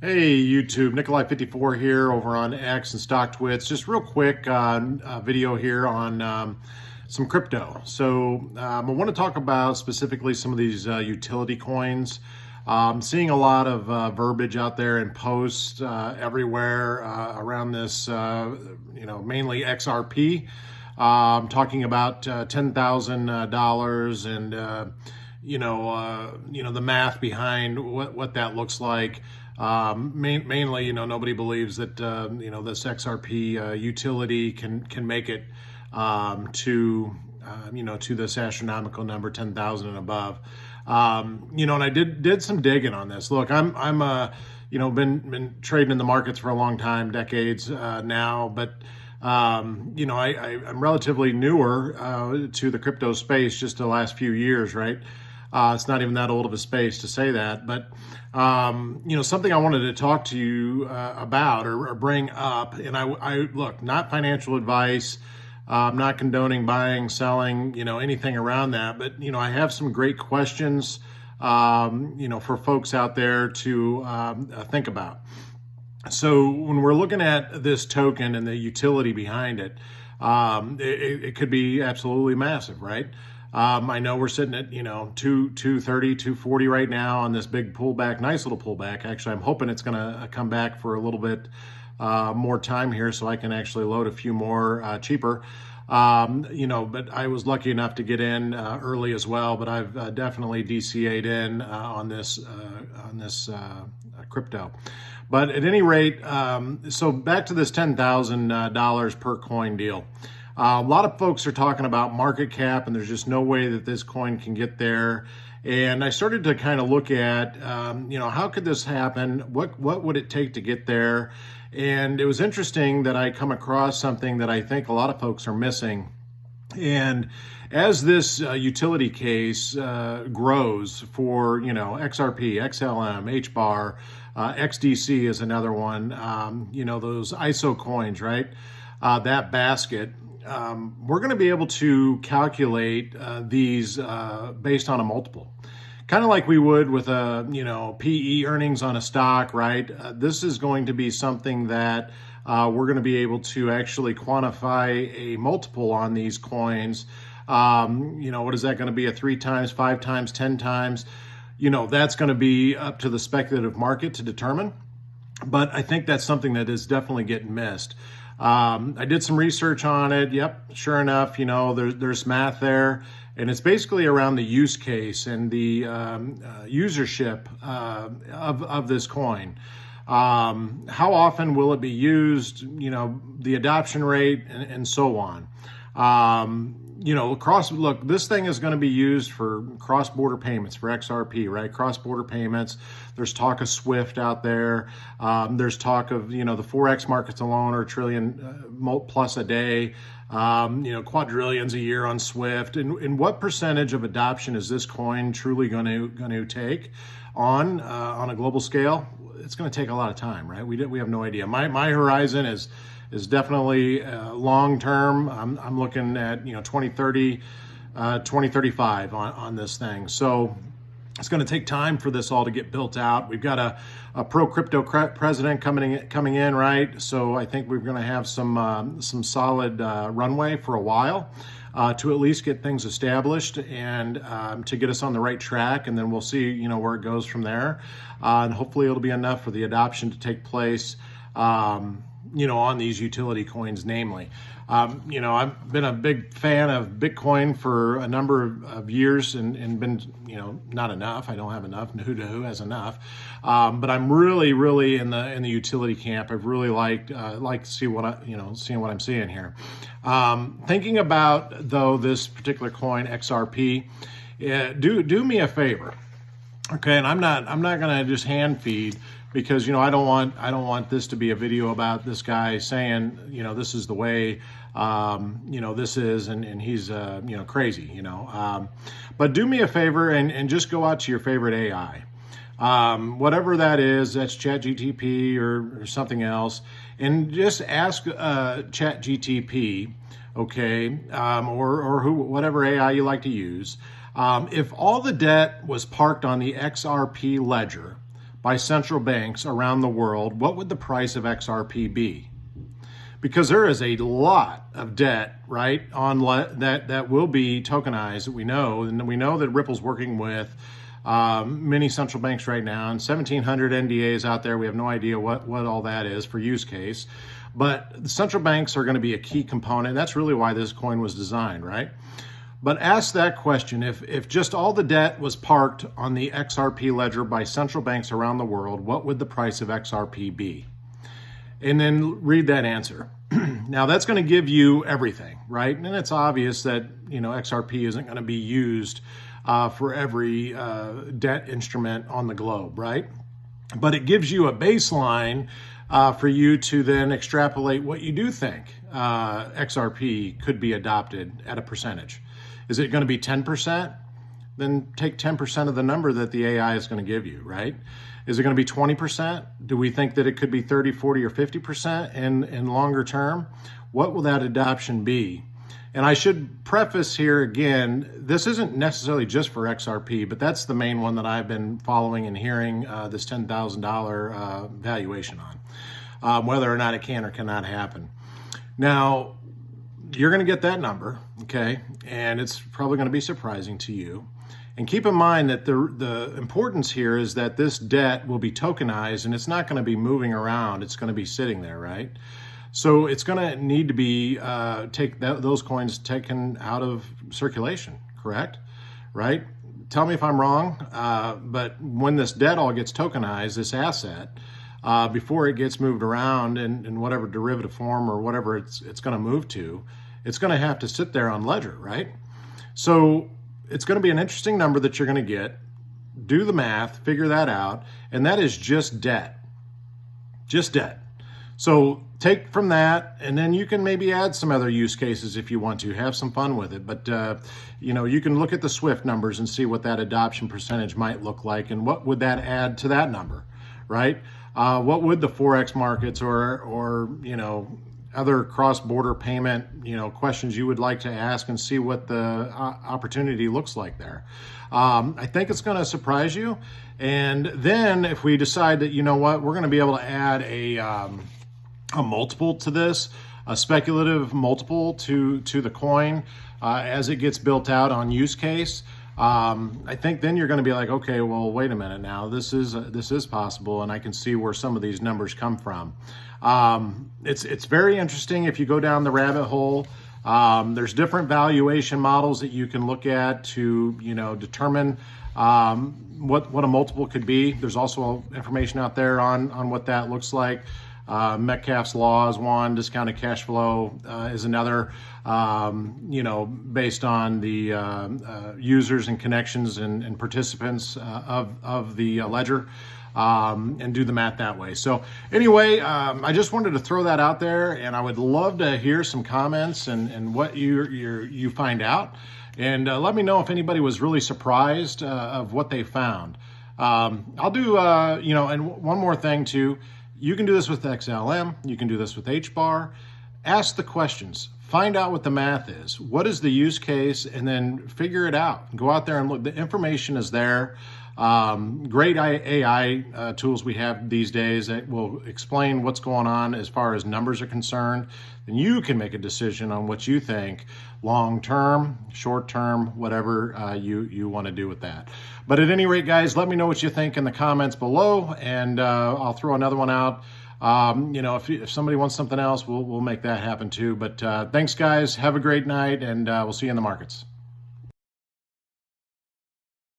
Hey YouTube, Nikolai54 here over on X and StockTwits. Just real quick video here on some crypto. I want to talk about specifically some of these utility coins. Seeing a lot of verbiage out there and posts everywhere around this, mainly XRP. Talking about $10,000 and the math behind what that looks like. Mainly, nobody believes that this XRP utility can make it to this astronomical number 10,000 and above. And I did some digging on this. Look, I'm been trading in the markets for a long time, decades now, but I'm relatively newer to the crypto space, just the last few years, right? It's not even that old of a space to say that, but something I wanted to talk to you about or bring up, and I look, not financial advice. I'm not condoning buying, selling, anything around that, but I have some great questions, for folks out there to think about. So when we're looking at this token and the utility behind it, it could be absolutely massive, right? I know we're sitting at, 230, 240 right now on this big pullback, nice little pullback. Actually, I'm hoping it's going to come back for a little bit more time here so I can actually load a few more cheaper. But I was lucky enough to get in early as well, but I've definitely DCA'd in on this crypto. But at any rate, so back to this $10,000 per coin deal. A lot of folks are talking about market cap, and there's just no way that this coin can get there. And I started to kind of look at, how could this happen? What would it take to get there? And it was interesting that I come across something that I think a lot of folks are missing. And as this utility case grows for, XRP, XLM, HBAR, XDC is another one, those ISO coins, right? That basket. We're going to be able to calculate these based on a multiple, kind of like we would with a PE earnings on a stock, right? This is going to be something that we're going to be able to actually quantify a multiple on these coins. What is that going to be? A 3 times, 5 times, 10 times? That's going to be up to the speculative market to determine. But I think that's something that is definitely getting missed. I did some research on it. Yep, sure enough, there's math there, and it's basically around the use case and the usership of this coin. How often will it be used? The adoption rate, and so on. Look, this thing is going to be used for cross-border payments for XRP, right? Cross-border payments. There's talk of SWIFT out there. There's talk of, the Forex markets alone are a trillion plus a day, quadrillions a year on SWIFT. And what percentage of adoption is this coin truly going to take on a global scale? It's going to take a lot of time, right? We have no idea. My horizon is definitely long term. I'm looking at 2030, 2035 on this thing. So it's going to take time for this all to get built out. We've got a pro crypto president coming in, right? So I think we're going to have some solid runway for a while to at least get things established and to get us on the right track, and then we'll see where it goes from there. And hopefully it'll be enough for the adoption to take place. On these utility coins, namely. I've been a big fan of Bitcoin for a number of years and been, not enough. I don't have enough. Who has enough? But I'm really in the utility camp. I've really liked to see seeing what I'm seeing here. Thinking about, though, this particular coin, XRP, do me a favor. Okay, and I'm not going to just hand feed, because I don't want this to be a video about this guy saying this is the way this is, and he's crazy, but do me a favor and just go out to your favorite AI, whatever that is, that's ChatGTP or something else, and just ask ChatGTP, okay, or whatever AI you like to use, if all the debt was parked on the XRP ledger by central banks around the world, what would the price of XRP be? Because there is a lot of debt, right, on that will be tokenized that we know, and we know that Ripple's working with many central banks right now, and 1,700 NDAs out there. We have no idea what all that is for use case, but the central banks are going to be a key component. That's really why this coin was designed, right? But ask that question, if just all the debt was parked on the XRP ledger by central banks around the world, what would the price of XRP be? And then read that answer. Now that's going to give you everything, right? And it's obvious that, XRP isn't going to be used for every debt instrument on the globe, right? But it gives you a baseline for you to then extrapolate what you do think XRP could be adopted at a percentage. Is it going to be 10%? Then take 10% of the number that the AI is going to give you, right? Is it going to be 20%? Do we think that it could be 30, 40, or 50% in longer term? What will that adoption be? And I should preface here again, this isn't necessarily just for XRP, but that's the main one that I've been following and hearing this $10,000 valuation on, whether or not it can or cannot happen. Now, you're going to get that number, okay? And it's probably going to be surprising to you. And keep in mind that the importance here is that this debt will be tokenized and it's not going to be moving around. It's going to be sitting there, right? So it's going to need to be those coins taken out of circulation, correct? Right? Tell me if I'm wrong, but when this debt all gets tokenized, this asset, before it gets moved around in whatever derivative form or whatever it's going to move to, it's going to have to sit there on ledger, right? So it's going to be an interesting number that you're going to get. Do the math, figure that out, and that is just debt. Just debt. So take from that, and then you can maybe add some other use cases if you want to. Have some fun with it. But, you can look at the SWIFT numbers and see what that adoption percentage might look like, and what would that add to that number, right? What would the Forex markets or other cross-border payment, questions you would like to ask and see what the opportunity looks like there. I think it's going to surprise you. And then if we decide that, we're going to be able to add a multiple to this, a speculative multiple to the coin as it gets built out on use case. I think then you're going to be like, okay, well, wait a minute now. This is possible, and I can see where some of these numbers come from. It's very interesting if you go down the rabbit hole. There's different valuation models that you can look at to determine what a multiple could be. There's also information out there on what that looks like. Metcalfe's law is one, discounted cash flow is another, based on the users and connections and participants of the ledger, and do the math that way. So anyway, I just wanted to throw that out there, and I would love to hear some comments and what you find out. And let me know if anybody was really surprised of what they found. I'll do, and one more thing too. You can do this with XLM. You can do this with HBAR. Ask the questions. Find out what the math is. What is the use case? And then figure it out. Go out there and look. The information is there. Great AI tools we have these days that will explain what's going on as far as numbers are concerned. Then you can make a decision on what you think long-term, short-term, whatever you want to do with that. But at any rate, guys, let me know what you think in the comments below, and I'll throw another one out. If somebody wants something else, we'll make that happen too. But thanks, guys. Have a great night, and we'll see you in the markets.